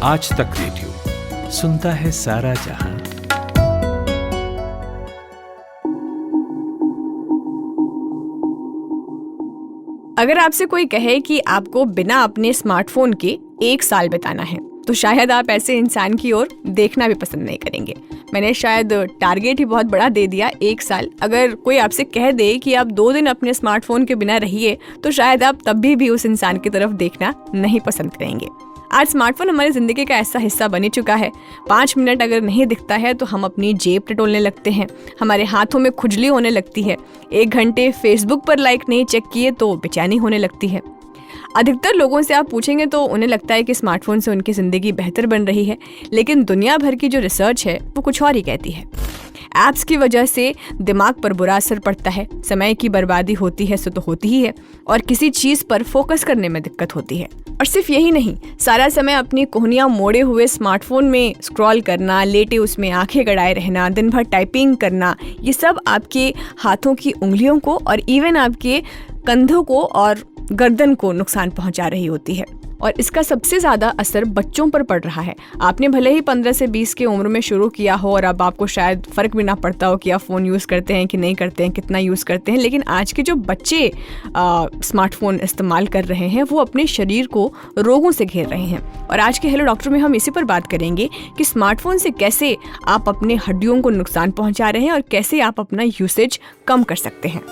आज तक रेडियो सुनता है सारा जहां। अगर आपसे कोई कहे कि आपको बिना अपने स्मार्टफोन के 1 साल बिताना है, तो शायद आप ऐसे इंसान की ओर देखना भी पसंद नहीं करेंगे। मैंने शायद टारगेट ही बहुत बड़ा दे दिया, 1 साल। अगर कोई आपसे कह दे कि आप 2 दिन अपने स्मार्टफोन के बिना रहिए, तो शायद आप तब भी उस इंसान की तरफ देखना नहीं पसंद करेंगे। आज स्मार्टफोन हमारी ज़िंदगी का ऐसा हिस्सा बन ही चुका है। 5 मिनट अगर नहीं दिखता है तो हम अपनी जेब टटोलने लगते हैं, हमारे हाथों में खुजली होने लगती है। 1 घंटे फेसबुक पर लाइक नहीं चेक किए तो बेचैनी होने लगती है। अधिकतर लोगों से आप पूछेंगे तो उन्हें लगता है कि स्मार्टफोन से उनकी ज़िंदगी बेहतर बन रही है, लेकिन दुनिया भर की जो रिसर्च है वो कुछ और ही कहती है। ऐप्स की वजह से दिमाग पर बुरा असर पड़ता है, समय की बर्बादी होती है, सो तो होती ही है, और किसी चीज़ पर फोकस करने में दिक्कत होती है। और सिर्फ यही नहीं, सारा समय अपनी कोहनियाँ मोड़े हुए स्मार्टफोन में स्क्रॉल करना, लेटे उसमें आंखें गड़ाए रहना, दिन भर टाइपिंग करना, ये सब आपके हाथों की उंगलियों को और इवन आपके कंधों को और गर्दन को नुकसान पहुंचा रही होती है। और इसका सबसे ज़्यादा असर बच्चों पर पड़ रहा है। आपने भले ही 15 से 20 की उम्र में शुरू किया हो और अब आपको शायद फ़र्क भी ना पड़ता हो कि आप फ़ोन यूज़ करते हैं कि नहीं करते हैं, कितना यूज़ करते हैं, लेकिन आज के जो बच्चे स्मार्टफोन इस्तेमाल कर रहे हैं वो अपने शरीर को रोगों से घेर रहे हैं। और आज के हेलो डॉक्टर में हम इसी पर बात करेंगे कि स्मार्टफोन से कैसे आप अपने हड्डियों को नुकसान पहुँचा रहे हैं और कैसे आप अपना यूसेज कम कर सकते हैं।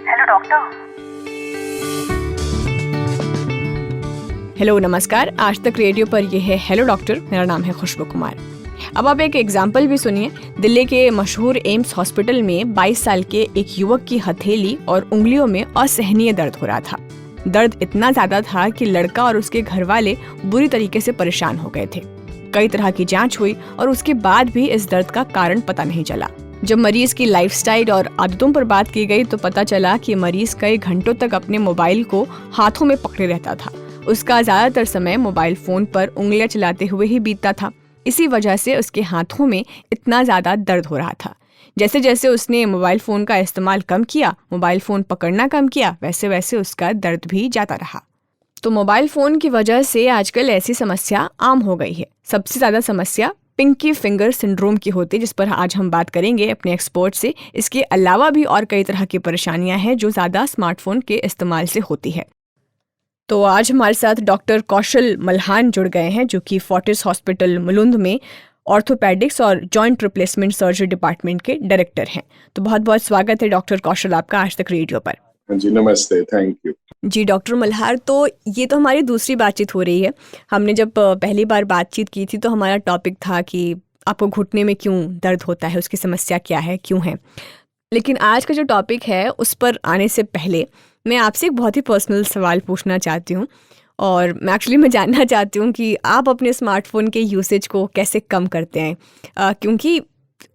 Hello doctor. हेलो नमस्कार, आज तक रेडियो पर यह है हेलो डॉक्टर। मेरा नाम है खुशबू कुमार। अब आप एक एग्जाम्पल भी सुनिए। दिल्ली के मशहूर एम्स हॉस्पिटल में 22 साल के एक युवक की हथेली और उंगलियों में असहनीय दर्द हो रहा था। दर्द इतना ज़्यादा था कि लड़का और उसके घर वाले बुरी तरीके से परेशान हो गए थे। कई तरह की जांच हुई और उसके बाद भी इस दर्द का कारण पता नहीं चला। जब मरीज की लाइफस्टाइल और आदतों पर बात की गई तो पता चला कि मरीज कई घंटों तक अपने मोबाइल को हाथों में पकड़े रहता था। उसका ज़्यादातर समय मोबाइल फ़ोन पर उंगलियां चलाते हुए ही बीतता था। इसी वजह से उसके हाथों में इतना ज़्यादा दर्द हो रहा था। जैसे जैसे उसने मोबाइल फ़ोन का इस्तेमाल कम किया, मोबाइल फ़ोन पकड़ना कम किया, वैसे वैसे उसका दर्द भी जाता रहा। तो मोबाइल फ़ोन की वजह से आजकल ऐसी समस्या आम हो गई है। सबसे ज़्यादा समस्या पिंकी फिंगर सिंड्रोम की होती है, जिस पर आज हम बात करेंगे अपने एक्सपर्ट से। इसके अलावा भी और कई तरह की परेशानियां हैं जो ज़्यादा स्मार्टफोन के इस्तेमाल से होती है। तो आज हमारे साथ डॉक्टर कौशल मल्हान जुड़ गए हैं, जो कि फोर्टिस हॉस्पिटल मुलुंद में ऑर्थोपेडिक्स और जॉइंट रिप्लेसमेंट सर्जरी डिपार्टमेंट के डायरेक्टर हैं। तो बहुत बहुत स्वागत है डॉक्टर कौशल आपका आज तक रेडियो पर। जी नमस्ते, थैंक यू। जी डॉक्टर मल्हार, तो ये तो हमारी दूसरी बातचीत हो रही है। हमने जब पहली बार बातचीत की थी तो हमारा टॉपिक था कि आपको घुटने में क्यों दर्द होता है, उसकी समस्या क्या है, क्यों है। लेकिन आज का जो टॉपिक है उस पर आने से पहले मैं आपसे एक बहुत ही पर्सनल सवाल पूछना चाहती हूँ। और मैं जानना चाहती हूँ कि आप अपने स्मार्टफोन के यूसेज को कैसे कम करते हैं, क्योंकि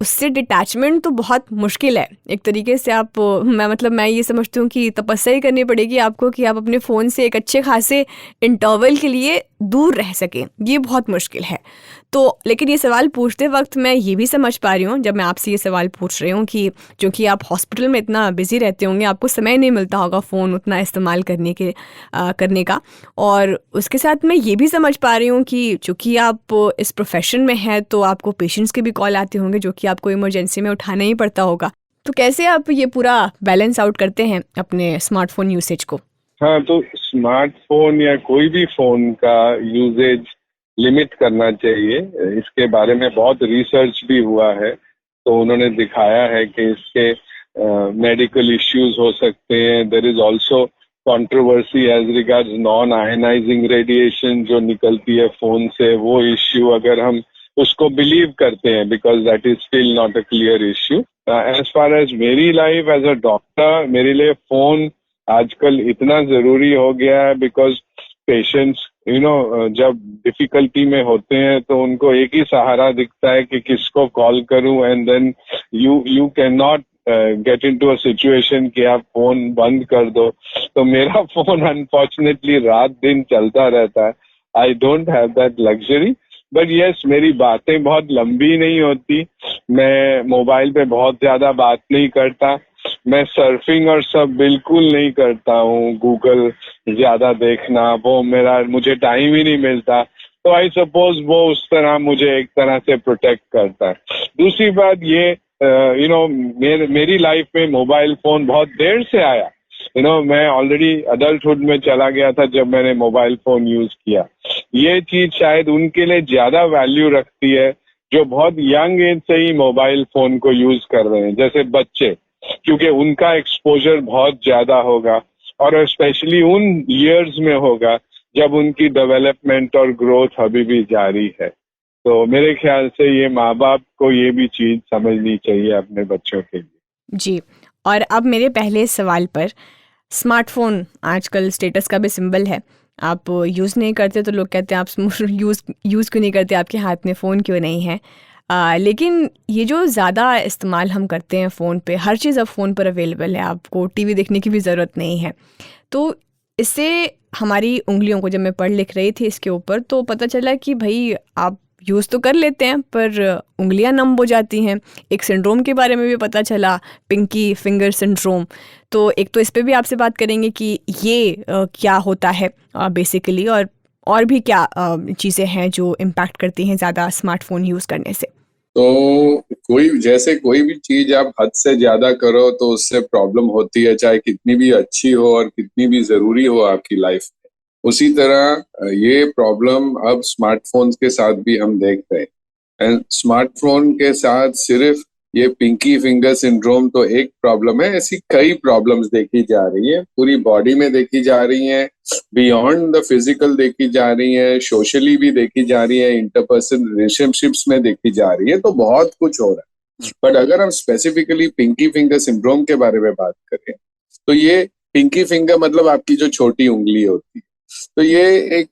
उससे डिटैचमेंट तो बहुत मुश्किल है। एक तरीके से मैं ये समझती हूँ कि तपस्या ही करनी पड़ेगी आपको कि आप अपने फ़ोन से एक अच्छे खासे इंटरवल के लिए दूर रह सकें। ये बहुत मुश्किल है। तो लेकिन ये सवाल पूछते वक्त मैं ये भी समझ पा रही हूँ, जब मैं आपसे ये सवाल पूछ रही हूँ कि क्योंकि आप हॉस्पिटल में इतना बिजी रहते होंगे, आपको समय नहीं मिलता होगा फ़ोन उतना इस्तेमाल करने का। और उसके साथ मैं ये भी समझ पा रही हूँ कि चूँकि आप इस प्रोफेशन में हैं तो आपको पेशेंट्स के भी कॉल आते होंगे जो कि आपको इमरजेंसी में उठाना ही पड़ता होगा। तो कैसे आप ये पूरा बैलेंस आउट करते हैं अपने स्मार्टफोन यूसेज को? हाँ, तो स्मार्टफोन या कोई भी फोन का यूजेज लिमिट करना चाहिए। इसके बारे में बहुत रिसर्च भी हुआ है, तो उन्होंने दिखाया है कि इसके मेडिकल इश्यूज हो सकते हैं। There is also controversy as regards non ionising radiation जो निकलती है फोन से, वो इश्यू अगर हम उसको बिलीव करते हैं, because that is still not a clear issue. As far as मेरी लाइफ एज अ डॉक्टर, मेरे लिए फोन आजकल इतना जरूरी हो गया है, बिकॉज पेशेंट्स जब डिफिकल्टी में होते हैं तो उनको एक ही सहारा दिखता है कि किसको कॉल करूं, and then you can not get into a situation कि आप फोन बंद कर दो। तो मेरा फोन अनफॉर्चुनेटली रात दिन चलता रहता है। I don't have that luxury, but yes, मेरी बातें बहुत लंबी नहीं होती। मैं मोबाइल पे बहुत ज्यादा बात नहीं करता। मैं सर्फिंग और सब बिल्कुल नहीं करता हूँ, गूगल ज्यादा देखना वो मुझे टाइम ही नहीं मिलता, तो आई सपोज वो उस तरह मुझे एक तरह से प्रोटेक्ट करता है। दूसरी बात ये मेरी लाइफ में मोबाइल फोन बहुत देर से आया। मैं ऑलरेडी अडल्टहुड में चला गया था जब मैंने मोबाइल फोन यूज किया। ये चीज शायद उनके लिए ज्यादा वैल्यू रखती है जो बहुत यंग एज से ही मोबाइल फोन को यूज कर रहे हैं, जैसे बच्चे, क्योंकि उनका एक्सपोजर बहुत ज्यादा होगा और स्पेशली उन ईयर्स में होगा जब उनकी डेवलपमेंट और ग्रोथ अभी भी जारी है। तो मेरे ख्याल से ये माँ बाप को ये भी चीज समझनी चाहिए अपने बच्चों के लिए। जी, और अब मेरे पहले सवाल पर, स्मार्टफोन आजकल स्टेटस का भी सिंबल है। आप यूज़ नहीं करते तो लोग कहते हैं आप यूज़ क्यों नहीं करते, आपके हाथ में फ़ोन क्यों नहीं है। लेकिन ये जो ज़्यादा इस्तेमाल हम करते हैं फ़ोन पे, हर चीज़ अब फ़ोन पर अवेलेबल है, आपको टीवी देखने की भी ज़रूरत नहीं है। तो इससे हमारी उंगलियों को, जब मैं पढ़ लिख रही थी इसके ऊपर, तो पता चला कि भाई आप यूज़ तो कर लेते हैं पर उंगलियां नम हो जाती हैं। एक सिंड्रोम के बारे में भी पता चला, पिंकी फिंगर सिंड्रोम। तो एक तो इस पे भी आपसे बात करेंगे कि ये क्या होता है बेसिकली, और भी क्या चीज़ें हैं जो इम्पैक्ट करती हैं ज़्यादा स्मार्टफोन यूज़ करने से। तो कोई भी चीज आप हद से ज्यादा करो तो उससे प्रॉब्लम होती है, चाहे कितनी भी अच्छी हो और कितनी भी जरूरी हो आपकी लाइफ में। उसी तरह ये प्रॉब्लम अब स्मार्टफोन्स के साथ भी हम देख रहे हैं। एंड स्मार्टफोन के साथ सिर्फ ये पिंकी फिंगर सिंड्रोम तो एक प्रॉब्लम है, ऐसी कई प्रॉब्लम्स देखी जा रही है, पूरी बॉडी में देखी जा रही हैं, बियॉन्ड द फिजिकल देखी जा रही है, सोशली भी देखी जा रही है, इंटरपर्सनल रिलेशनशिप्स में देखी जा रही है, तो बहुत कुछ हो रहा है। बट अगर हम स्पेसिफिकली पिंकी फिंगर सिंड्रोम के बारे में बात करें तो ये पिंकी फिंगर मतलब आपकी जो छोटी उंगली होती है, तो ये एक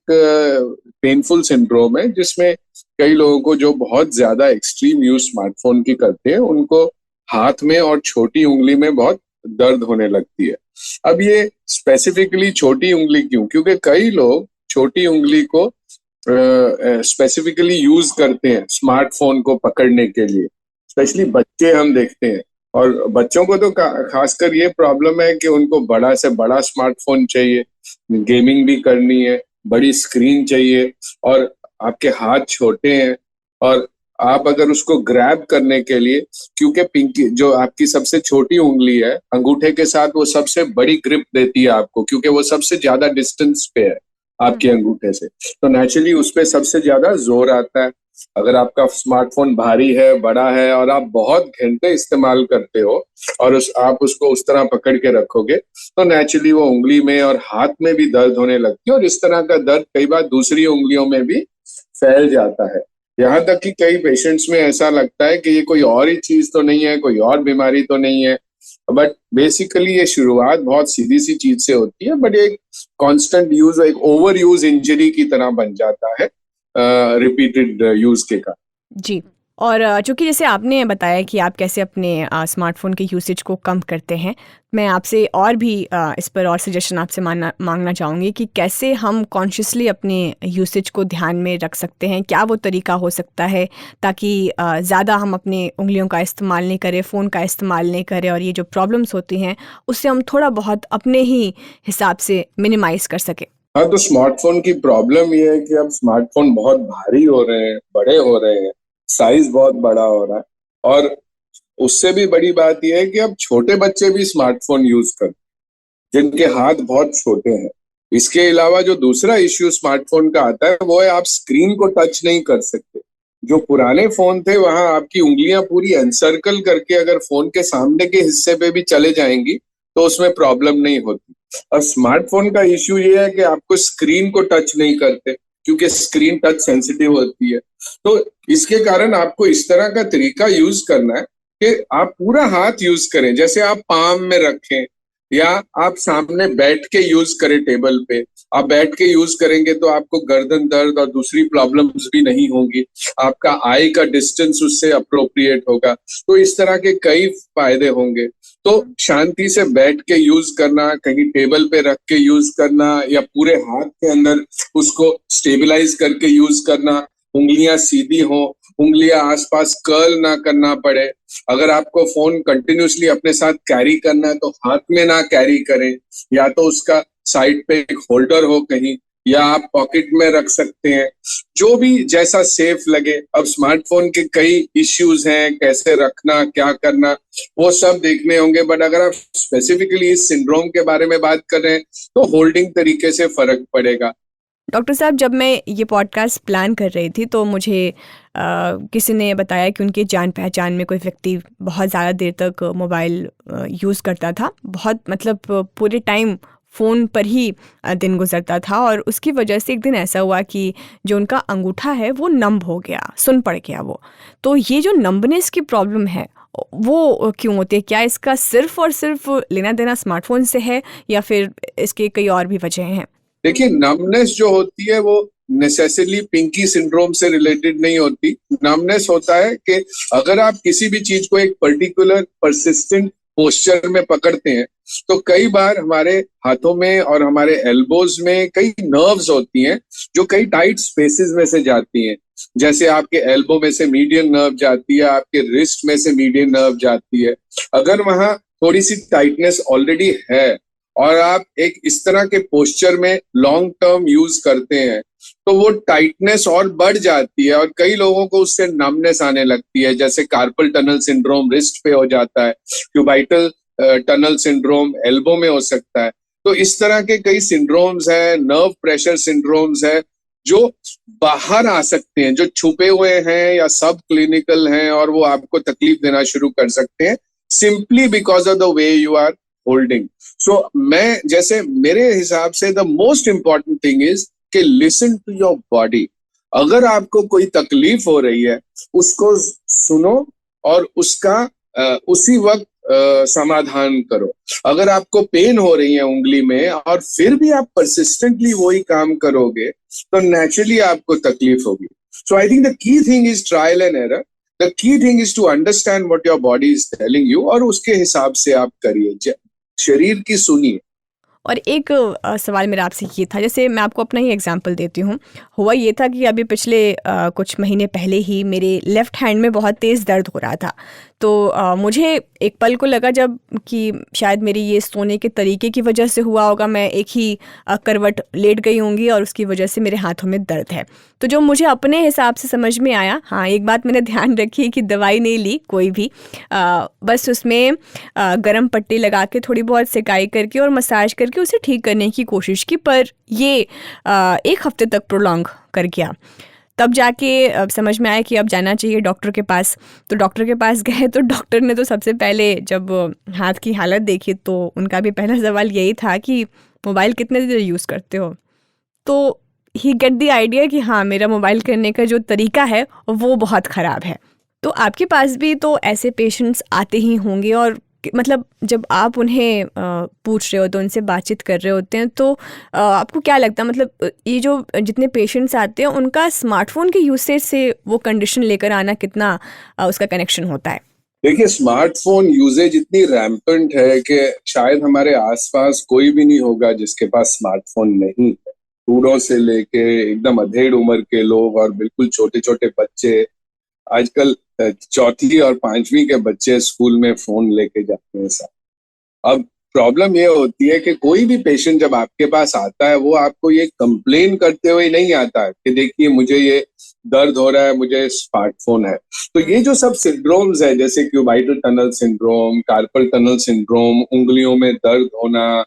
पेनफुल सिंड्रोम है जिसमें कई लोगों को जो बहुत ज्यादा एक्सट्रीम यूज स्मार्टफोन की करते हैं उनको हाथ में और छोटी उंगली में बहुत दर्द होने लगती है। अब ये स्पेसिफिकली छोटी उंगली क्यों? क्योंकि कई लोग छोटी उंगली को स्पेसिफिकली यूज करते हैं स्मार्टफोन को पकड़ने के लिए, स्पेशली बच्चे हम देखते हैं। और बच्चों को तो खासकर ये प्रॉब्लम है कि उनको बड़ा से बड़ा स्मार्टफोन चाहिए, गेमिंग भी करनी है, बड़ी स्क्रीन चाहिए, और आपके हाथ छोटे हैं और आप अगर उसको ग्रैब करने के लिए, क्योंकि पिंकी जो आपकी सबसे छोटी उंगली है अंगूठे के साथ, वो सबसे बड़ी ग्रिप देती है आपको, क्योंकि वो सबसे ज्यादा डिस्टेंस पे है आपके अंगूठे से, तो नेचुरली उस पर सबसे ज्यादा जोर आता है। अगर आपका स्मार्टफोन भारी है, बड़ा है और आप बहुत घंटे इस्तेमाल करते हो और आप उसको उस तरह पकड़ के रखोगे तो नेचुरली वो उंगली में और हाथ में भी दर्द होने लगती है, और इस तरह का दर्द कई बार दूसरी उंगलियों में भी फैल जाता है। यहाँ तक कि कई पेशेंट्स में ऐसा लगता है कि ये कोई और ही चीज तो नहीं है, कोई और बीमारी तो नहीं है, बट बेसिकली ये शुरुआत बहुत सीधी सी चीज से होती है, बट एक कांस्टेंट यूज, एक ओवर यूज इंजरी की तरह बन जाता है रिपीटेड यूज के कारण। जी, और चूँकि जैसे आपने बताया कि आप कैसे अपने स्मार्टफ़ोन के यूसेज को कम करते हैं, मैं आपसे और भी इस पर और सजेशन आपसे मांगना चाहूँगी कि कैसे हम कॉन्शियसली अपने यूसेज को ध्यान में रख सकते हैं। क्या वो तरीका हो सकता है ताकि ज़्यादा हम अपने उंगलियों का इस्तेमाल नहीं करें, फ़ोन का इस्तेमाल नहीं करें, और ये जो प्रॉब्लम्स होती हैं उससे हम थोड़ा बहुत अपने ही हिसाब से मिनिमाइज़ कर सकें। हाँ, तो स्मार्टफोन की प्रॉब्लम ये है कि अब स्मार्टफोन बहुत भारी हो रहे हैं, बड़े हो रहे हैं, साइज बहुत बड़ा हो रहा है, और उससे भी बड़ी बात यह है कि अब छोटे बच्चे भी स्मार्टफोन यूज करते हैं जिनके हाथ बहुत छोटे हैं। इसके अलावा जो दूसरा इश्यू स्मार्टफोन का आता है वो है आप स्क्रीन को टच नहीं कर सकते। जो पुराने फोन थे वहां आपकी उंगलियां पूरी एनसर्कल करके अगर फोन के सामने के हिस्से पे भी चले जाएंगी तो उसमें प्रॉब्लम नहीं होती। और स्मार्टफोन का इश्यू ये है कि आपको स्क्रीन को टच नहीं करते क्योंकि स्क्रीन टच सेंसिटिव होती है। तो इसके कारण आपको इस तरह का तरीका यूज करना है कि आप पूरा हाथ यूज करें, जैसे आप पाम में रखें या आप सामने बैठ के यूज करें टेबल पे। आप बैठ के यूज करेंगे तो आपको गर्दन दर्द और दूसरी प्रॉब्लम्स भी नहीं होंगी, आपका आई का डिस्टेंस उससे अप्रोप्रिएट होगा, तो इस तरह के कई फायदे होंगे। तो शांति से बैठ के यूज करना, कहीं टेबल पे रख के यूज करना, या पूरे हाथ के अंदर उसको स्टेबलाइज करके यूज करना, उंगलियां सीधी हो, उंगलियां आसपास कर्ल ना करना पड़े। अगर आपको फोन कंटिन्यूसली अपने साथ कैरी करना है तो हाथ में ना कैरी करें, या तो उसका साइड पे एक होल्डर हो कहीं, या आप पॉकेट में रख सकते हैं, जो भी जैसा सेफ लगे। अब स्मार्टफोन के कई इश्यूज हैं, कैसे रखना, क्या करना, वो सब देखने होंगे। बट अगर आप स्पेसिफिकली इस सिंड्रोम के बारे में बात कर रहे हैं तो होल्डिंग तरीके से फर्क पड़ेगा। डॉक्टर साहब, जब मैं ये पॉडकास्ट प्लान कर रही थी तो मुझे किसी ने बताया कि उनके जान पहचान में कोई व्यक्ति बहुत ज़्यादा देर तक मोबाइल यूज़ करता था, बहुत मतलब पूरे टाइम फ़ोन पर ही दिन गुजरता था, और उसकी वजह से एक दिन ऐसा हुआ कि जो उनका अंगूठा है वो नंब हो गया, सुन पड़ गया वो। तो ये जो नंबनेस की प्रॉब्लम है वो क्यों होती है? क्या इसका सिर्फ और सिर्फ लेना देना स्मार्टफोन से है, या फिर इसके कई और भी वजह हैं? देखिए, नमनेस जो होती है वो नेसेसरली पिंकी सिंड्रोम से रिलेटेड नहीं होती। नमनेस होता है कि अगर आप किसी भी चीज को एक पर्टिकुलर परसिस्टेंट पोस्चर में पकड़ते हैं तो कई बार हमारे हाथों में और हमारे एल्बोज में कई नर्व्स होती हैं जो कई टाइट स्पेसेस में से जाती हैं। जैसे आपके एल्बो में से मीडियन नर्व जाती है, आपके रिस्ट में से मीडियन नर्व जाती है। अगर वहां थोड़ी सी टाइटनेस ऑलरेडी है और आप एक इस तरह के पोस्चर में लॉन्ग टर्म यूज करते हैं तो वो टाइटनेस और बढ़ जाती है, और कई लोगों को उससे नमनेस आने लगती है। जैसे कार्पल टनल सिंड्रोम रिस्ट पे हो जाता है, क्यूबाइटल टनल सिंड्रोम एल्बो में हो सकता है। तो इस तरह के कई सिंड्रोम्स हैं, नर्व प्रेशर सिंड्रोम्स है जो बाहर आ सकते हैं, जो छुपे हुए हैं या सब क्लिनिकल हैं, और वो आपको तकलीफ देना शुरू कर सकते हैं simply because of the way you are holding. So मैं जैसे मेरे हिसाब से the most important thing is कि लिसन टू योर बॉडी। अगर आपको कोई तकलीफ हो रही है उसको सुनो और उसका उसी वक्त समाधान करो। अगर आपको पेन हो रही है उंगली में और फिर भी आप परसिस्टेंटली वही काम करोगे तो नेचुरली आपको तकलीफ होगी। So I think the key thing is trial and error. The key thing is to understand what your body is telling you और उसके हिसाब से आप करिए, शरीर की सुनिए। और एक सवाल मेरा आपसे ये था, जैसे मैं आपको अपना ही एग्जांपल देती हूँ। हुआ ये था कि अभी पिछले कुछ महीने पहले ही मेरे लेफ़्ट हैंड में बहुत तेज़ दर्द हो रहा था। तो मुझे एक पल को लगा जब कि शायद मेरी ये सोने के तरीके की वजह से हुआ होगा, मैं एक ही करवट लेट गई होंगी और उसकी वजह से मेरे हाथों में दर्द है। तो जो मुझे अपने हिसाब से समझ में आया, हाँ एक बात मैंने ध्यान रखी कि दवाई नहीं ली कोई भी, बस उसमें गरम पट्टी लगा के थोड़ी बहुत सिकाई करके और मसाज करके उसे ठीक करने की कोशिश की, पर ये एक हफ्ते तक प्रोलॉन्ग कर गया। तब जाके समझ में आया कि अब जाना चाहिए डॉक्टर के पास। तो डॉक्टर के पास गए तो डॉक्टर ने तो सबसे पहले जब हाथ की हालत देखी तो उनका भी पहला सवाल यही था कि मोबाइल कितने देर यूज़ करते हो। तो ही गेट द आइडिया कि हाँ, मेरा मोबाइल करने का जो तरीका है वो बहुत ख़राब है। तो आपके पास भी तो ऐसे पेशेंट्स आते ही होंगे, और मतलब जब आप उन्हें पूछ रहे होते हैं, उनसे बातचीत कर रहे होते हैं, तो आपको क्या लगता है, मतलब ये जो जितने पेशेंट्स आते हैं उनका स्मार्टफोन के यूसेज से वो कंडीशन लेकर आना कितना उसका कनेक्शन होता है? देखिए, स्मार्टफोन यूजेज इतनी रैम्पेंट है कि शायद हमारे आसपास कोई भी नहीं होगा जिसके पास स्मार्टफोन नहीं है। बूढ़ों से लेके एकदम अधेड़ उम्र के लोग और बिल्कुल छोटे छोटे बच्चे, आजकल चौथी और पांचवी के बच्चे स्कूल में फोन लेके जाते हैं साथ। अब प्रॉब्लम ये होती है कि कोई भी पेशेंट जब आपके पास आता है वो आपको ये कंप्लेन करते हुए नहीं आता है कि देखिए मुझे ये दर्द हो रहा है, मुझे स्मार्टफोन है। तो ये जो सब सिंड्रोम्स है, जैसे cubital tunnel syndrome, carpal tunnel syndrome, उंगलियों में दर्द होना,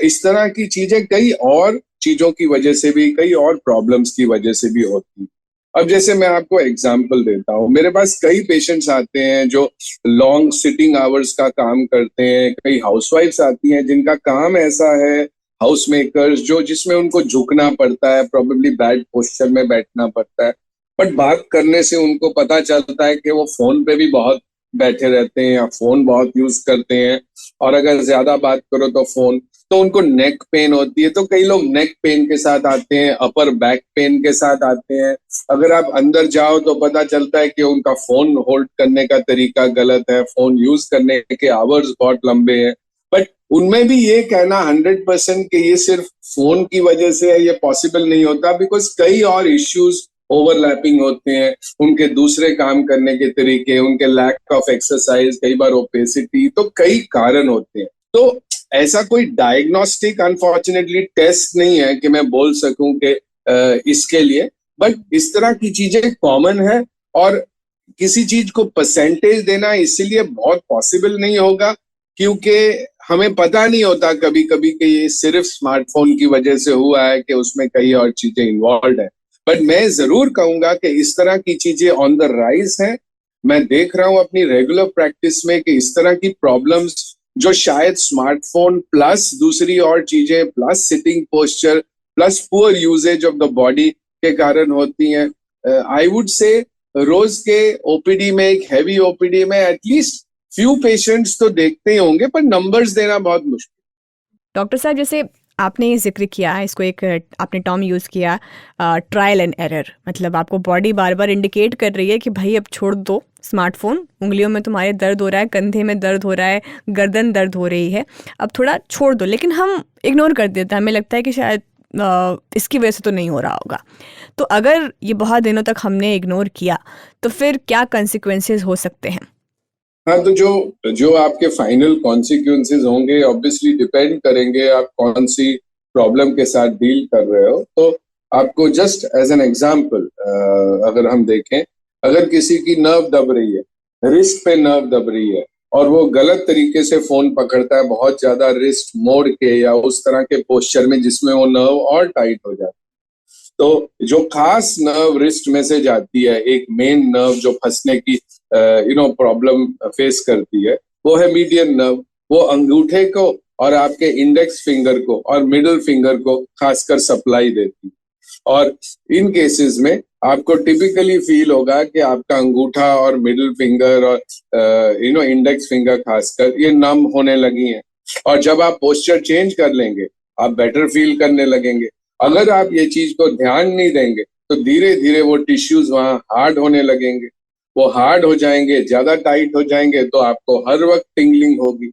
इस तरह की चीजें कई और चीजों की वजह से भी, कई और प्रॉब्लम्स की वजह से भी होती है। अब जैसे मैं आपको एग्जांपल देता हूँ, मेरे पास कई पेशेंट्स आते हैं जो लॉन्ग सिटिंग आवर्स का काम करते हैं, कई हाउसवाइफ्स आती हैं जिनका काम ऐसा है, हाउस मेकर्स, जो जिसमें उनको झुकना पड़ता है, प्रोबेबली बैड पोस्चर में बैठना पड़ता है। बट बात करने से उनको पता चलता है कि वो फोन पे भी बहुत बैठे रहते हैं या फोन बहुत यूज करते हैं, और अगर ज्यादा बात करो तो फोन, तो उनको नेक पेन होती है। तो कई लोग नेक पेन के साथ आते हैं, अपर बैक पेन के साथ आते हैं। अगर आप अंदर जाओ तो पता चलता है कि उनका फोन होल्ड करने का तरीका गलत है, फोन यूज करने के आवर्स बहुत लंबे हैं। बट उनमें भी ये कहना 100% कि ये सिर्फ फोन की वजह से है, ये पॉसिबल नहीं होता, बिकॉज कई और इश्यूज ओवरलैपिंग होते हैं, उनके दूसरे काम करने के तरीके, उनके लैक ऑफ एक्सरसाइज, कई बार ओपेसिटी, तो कई कारण होते हैं। तो ऐसा कोई डायग्नोस्टिक अनफॉर्चुनेटली टेस्ट नहीं है कि मैं बोल सकूं कि इसके लिए, बट इस तरह की चीजें कॉमन है और किसी चीज को परसेंटेज देना इसीलिए बहुत पॉसिबल नहीं होगा क्योंकि हमें पता नहीं होता कभी कभी कि ये सिर्फ स्मार्टफोन की वजह से हुआ है कि उसमें कई और चीजें इन्वॉल्व है। बट मैं जरूर कहूंगा कि इस तरह की चीजें ऑन द राइज है। मैं देख रहा हूं अपनी रेगुलर प्रैक्टिस में कि इस तरह की प्रॉब्लम्स जो शायद स्मार्टफोन प्लस दूसरी और चीजें plus sitting posture plus poor usages of the body के कारण होती हैं। आई वुड से रोज के ओपीडी में, एक हैवी ओपीडी में एटलीस्ट फ्यू पेशेंट्स तो देखते ही होंगे, पर नंबर्स देना बहुत मुश्किल। डॉक्टर साहब, जैसे आपने ये जिक्र किया, इसको एक आपने टर्म यूज़ किया, ट्रायल एंड एरर, मतलब आपको बॉडी बार बार इंडिकेट कर रही है कि भाई अब छोड़ दो स्मार्टफोन, उंगलियों में तुम्हारे दर्द हो रहा है, कंधे में दर्द हो रहा है, गर्दन दर्द हो रही है, अब थोड़ा छोड़ दो। लेकिन हम इग्नोर कर देते हैं, हमें लगता है कि शायद इसकी वजह से तो नहीं हो रहा होगा। तो अगर ये बहुत दिनों तक हमने इग्नोर किया तो फिर क्या कंसिक्वेंसेस हो सकते हैं? हाँ, तो जो आपके फाइनल कॉन्सिक्वेंसेस होंगे ऑब्वियसली डिपेंड करेंगे आप कौन सी प्रॉब्लम के साथ डील कर रहे हो। तो आपको जस्ट एज एन एग्जांपल अगर हम देखें, अगर किसी की नर्व दब रही है, रिस्ट पे नर्व दब रही है और वो गलत तरीके से फोन पकड़ता है, बहुत ज्यादा रिस्ट मोड़ के या उस तरह के पोस्चर में जिसमें वो नर्व और टाइट हो जाती है, तो जो खास नर्व रिस्ट में से जाती है, एक मेन नर्व जो फंसने की प्रॉब्लम फेस करती है, वो है मीडियन नर्व। वो अंगूठे को और आपके इंडेक्स फिंगर को और मिडिल फिंगर को खासकर सप्लाई देती है। और इन केसेस में आपको टिपिकली फील होगा कि आपका अंगूठा और मिडिल फिंगर और इंडेक्स फिंगर खासकर ये नम होने लगी हैं। और जब आप पोस्चर चेंज कर लेंगे आप बेटर फील करने लगेंगे। अगर आप ये चीज को ध्यान नहीं देंगे तो धीरे धीरे वो टिश्यूज वहां हार्ड होने लगेंगे, वो हार्ड हो जाएंगे, ज्यादा टाइट हो जाएंगे, तो आपको हर वक्त टिंगलिंग होगी।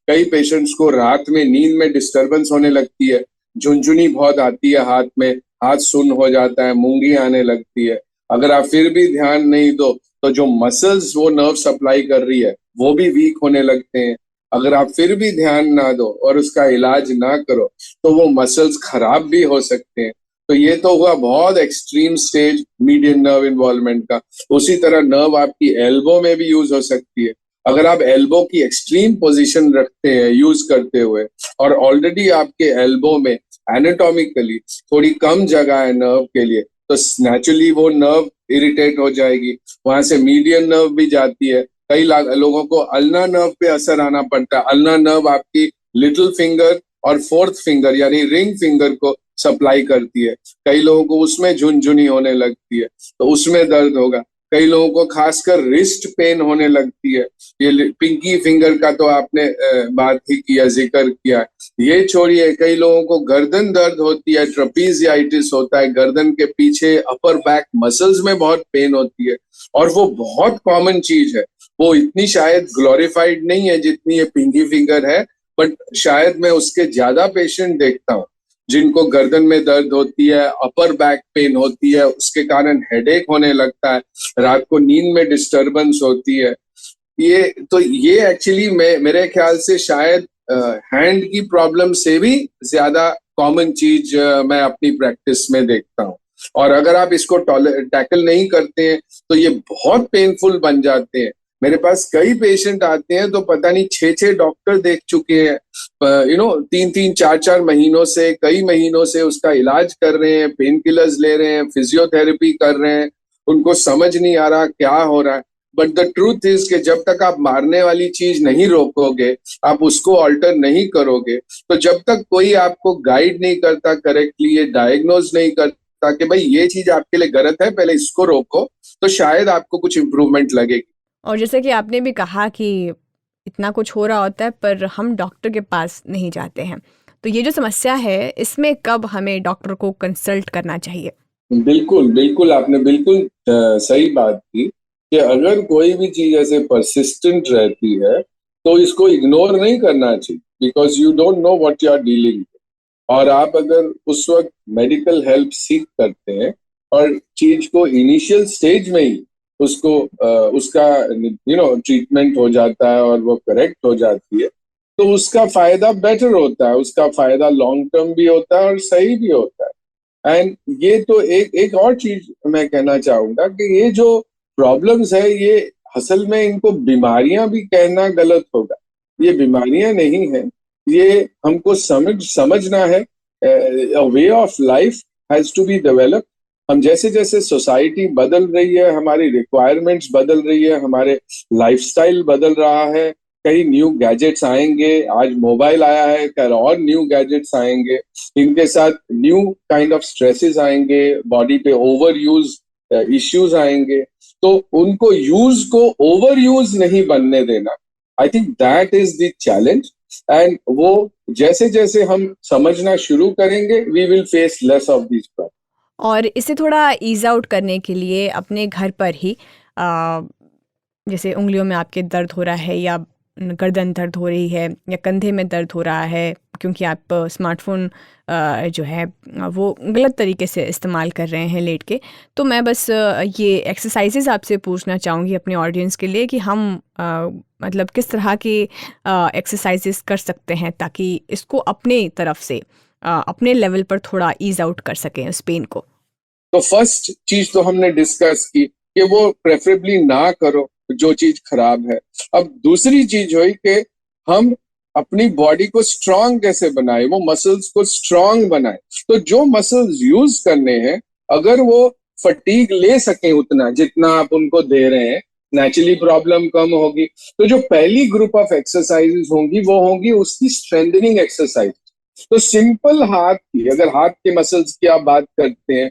कई पेशेंट्स को रात में नींद में डिस्टरबेंस होने लगती है, झुनझुनी बहुत आती है हाथ में, हाथ सुन्न हो जाता है, मूंगी आने लगती है। अगर आप फिर भी ध्यान नहीं दो तो जो मसल्स वो नर्व सप्लाई कर रही है वो भी वीक होने लगते हैं। अगर आप फिर भी ध्यान ना दो और उसका इलाज ना करो तो वो मसल्स खराब भी हो सकते हैं। तो ये तो हुआ बहुत extreme stage median nerve involvement का। उसी तरह नर्व आपकी एल्बो में भी यूज हो सकती है। अगर आप एल्बो की एक्सट्रीम पोजीशन रखते हैं यूज करते हुए और ऑलरेडी आपके एल्बो में एनाटॉमिकली थोड़ी कम जगह है नर्व के लिए, तो नेचुरली वो नर्व इरिटेट हो जाएगी, वहां से मीडियन नर्व भी जाती है। कई लोगों को अल्ना नर्व पे असर आना पड़ता है। अल्ना नर्व आपकी लिटिल फिंगर और फोर्थ फिंगर यानी रिंग फिंगर को सप्लाई करती है। कई लोगों को उसमें झुनझुनी होने लगती है तो उसमें दर्द होगा। कई लोगों को खासकर रिस्ट पेन होने लगती है। ये पिंकी फिंगर का तो आपने बात ही किया, जिक्र किया। ये छोड़िए, कई लोगों को गर्दन दर्द होती है, ट्रपीजियाइटिस होता है, गर्दन के पीछे अपर बैक मसल्स में बहुत पेन होती है और वो बहुत कॉमन चीज है। वो इतनी शायद ग्लोरिफाइड नहीं है जितनी ये पिंकी फिंगर है, बट शायद मैं उसके ज्यादा पेशेंट देखता हूँ जिनको गर्दन में दर्द होती है, अपर बैक पेन होती है, उसके कारण हेडेक होने लगता है, रात को नींद में डिस्टरबेंस होती है। ये एक्चुअली मेरे ख्याल से शायद हैंड की प्रॉब्लम से भी ज्यादा कॉमन चीज मैं अपनी प्रैक्टिस में देखता हूँ। और अगर आप इसको टैकल नहीं करते हैं तो ये बहुत पेनफुल बन जाते हैं। मेरे पास कई पेशेंट आते हैं तो पता नहीं 6 डॉक्टर देख चुके हैं, 3-4 महीनों से, कई महीनों से उसका इलाज कर रहे हैं, पेन किलर्स ले रहे हैं, फिजियोथेरेपी कर रहे हैं, उनको समझ नहीं आ रहा क्या हो रहा है। बट द ट्रूथ इज कि जब तक आप मारने वाली चीज नहीं रोकोगे, आप उसको ऑल्टर नहीं करोगे, तो जब तक कोई आपको गाइड नहीं करता करेक्टली, ये डायग्नोज नहीं करता कि भाई ये चीज आपके लिए गलत है, पहले इसको रोको, तो शायद आपको कुछ इम्प्रूवमेंट लगेगी। और जैसे कि आपने भी कहा कि इतना कुछ हो रहा होता है पर हम डॉक्टर के पास नहीं जाते हैं, तो ये जो समस्या है इसमें कब हमें डॉक्टर को कंसल्ट करना चाहिए? बिल्कुल बिल्कुल, आपने बिल्कुल सही बात की कि अगर कोई भी चीज ऐसे परसिस्टेंट रहती है तो इसको इग्नोर नहीं करना चाहिए, because you don't know what you are dealing. और आप अगर उस वक्त मेडिकल हेल्प सीख करते हैं और चीज को इनिशियल स्टेज में ही उसको उसका ट्रीटमेंट हो जाता है और वो करेक्ट हो जाती है, तो उसका फायदा बेटर होता है, उसका फायदा लॉन्ग टर्म भी होता है और सही भी होता है। एंड ये तो एक और चीज मैं कहना चाहूंगा कि ये जो प्रॉब्लम्स है, ये असल में इनको बीमारियां भी कहना गलत होगा। ये बीमारियां नहीं है, ये हमको समझना है। Way of life has to be developed. हम जैसे जैसे सोसाइटी बदल रही है, हमारी रिक्वायरमेंट्स बदल रही है, हमारे लाइफस्टाइल बदल रहा है, कई न्यू गैजेट्स आएंगे, आज मोबाइल आया है, कल और न्यू गैजेट्स आएंगे, इनके साथ न्यू काइंड ऑफ स्ट्रेसेस आएंगे, बॉडी पे ओवर यूज इश्यूज आएंगे, तो उनको यूज को ओवर यूज नहीं बनने देना। I think that is the challenge. And वो जैसे जैसे हम समझना शुरू करेंगे, we will face less of this problem. और इसे थोड़ा ईज आउट करने के लिए अपने घर पर ही जैसे उंगलियों में आपके दर्द हो रहा है या गर्दन दर्द हो रही है या कंधे में दर्द हो रहा है क्योंकि आप स्मार्टफोन जो है वो गलत तरीके से इस्तेमाल कर रहे हैं लेट के, तो मैं बस ये एक्सरसाइजेज आपसे पूछना चाहूँगी अपने ऑडियंस के लिए कि हम मतलब किस तरह की एक्सरसाइजेज कर सकते हैं ताकि इसको अपने तरफ से अपने लेवल पर थोड़ा ईज आउट कर सकें उस पेन को। तो फर्स्ट चीज तो हमने डिस्कस की कि वो प्रेफरेबली ना करो जो चीज खराब है। अब दूसरी चीज हुई कि हम अपनी बॉडी को स्ट्रांग कैसे बनाए, वो मसल्स को स्ट्रांग बनाए। तो जो मसल्स यूज करने हैं, अगर वो फटीग ले सके उतना जितना आप उनको दे रहे हैं, नेचुरली प्रॉब्लम कम होगी। तो जो पहली ग्रुप ऑफ एक्सरसाइजेस होंगी वो होंगी उसकी स्ट्रेंथनिंग एक्सरसाइज। तो सिंपल हाथ की, अगर हाथ के मसल्स की आप बात करते हैं,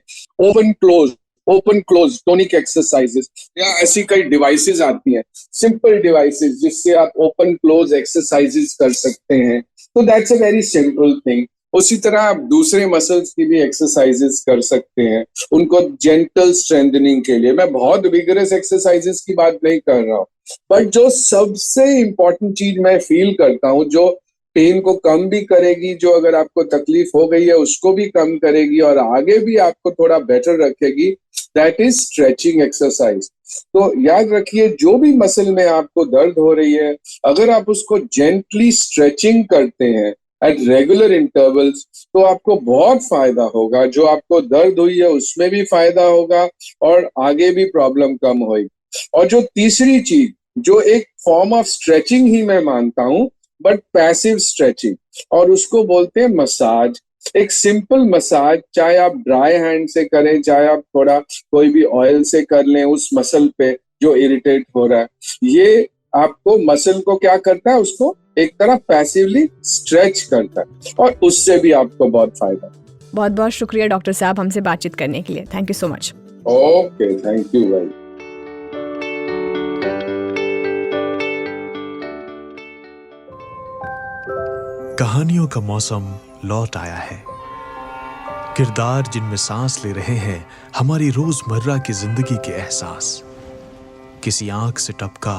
ओपन क्लोज टोनिक एक्सरसाइजेस, या ऐसी कई डिवाइसेस आती हैं, सिंपल डिवाइसेस जिससे आप ओपन क्लोज एक्सरसाइजेस कर सकते हैं। तो that's a very simple thing. उसी तरह आप दूसरे मसल्स की भी एक्सरसाइजेस कर सकते हैं, उनको जेंटल स्ट्रेंथनिंग के लिए। मैं बहुत विगरस एक्सरसाइजेस की बात नहीं कर रहा हूँ, बट जो सबसे इंपॉर्टेंट चीज मैं फील करता हूँ, जो पेन को कम भी करेगी, जो अगर आपको तकलीफ हो गई है उसको भी कम करेगी और आगे भी आपको थोड़ा बेटर रखेगी, दैट इज स्ट्रेचिंग एक्सरसाइज। तो याद रखिए, जो भी मसल में आपको दर्द हो रही है, अगर आप उसको जेंटली स्ट्रेचिंग करते हैं एट रेगुलर इंटरवल्स, तो आपको बहुत फायदा होगा। जो आपको दर्द हुई है उसमें भी फायदा होगा और आगे भी प्रॉब्लम कम होगी। और जो तीसरी चीज, जो एक फॉर्म ऑफ स्ट्रेचिंग ही मैं मानता हूं, बट पैसिव स्ट्रेचिंग, और उसको बोलते हैं मसाज। एक सिंपल मसाज, चाहे आप ड्राई हैंड से करें, चाहे आप थोड़ा कोई भी ऑयल से कर लें उस मसल पे जो इरिटेट हो रहा है, ये आपको मसल को क्या करता है, उसको एक तरह पैसिवली स्ट्रेच करता है और उससे भी आपको बहुत फायदा। बहुत बहुत शुक्रिया डॉक्टर साहब हमसे बातचीत करने के लिए। Thank you so much. Okay, thank you very. कहानियों का मौसम लौट आया है। किरदार जिनमें सांस ले रहे हैं हमारी रोजमर्रा की जिंदगी के एहसास। किसी आंख से टपका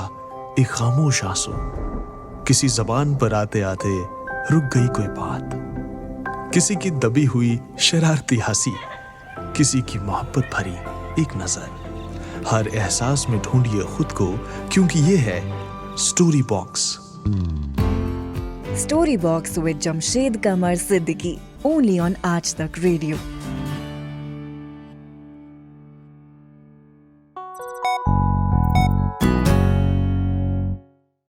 एक खामोश आंसू, किसी जबान पर आते आते रुक गई कोई बात, किसी की दबी हुई शरारती हंसी, किसी की मोहब्बत भरी एक नजर। हर एहसास में ढूंढिए खुद को, क्योंकि ये है story box. Story Box with Jamshed Kamar Siddiqui, only on Aaj Tak Radio.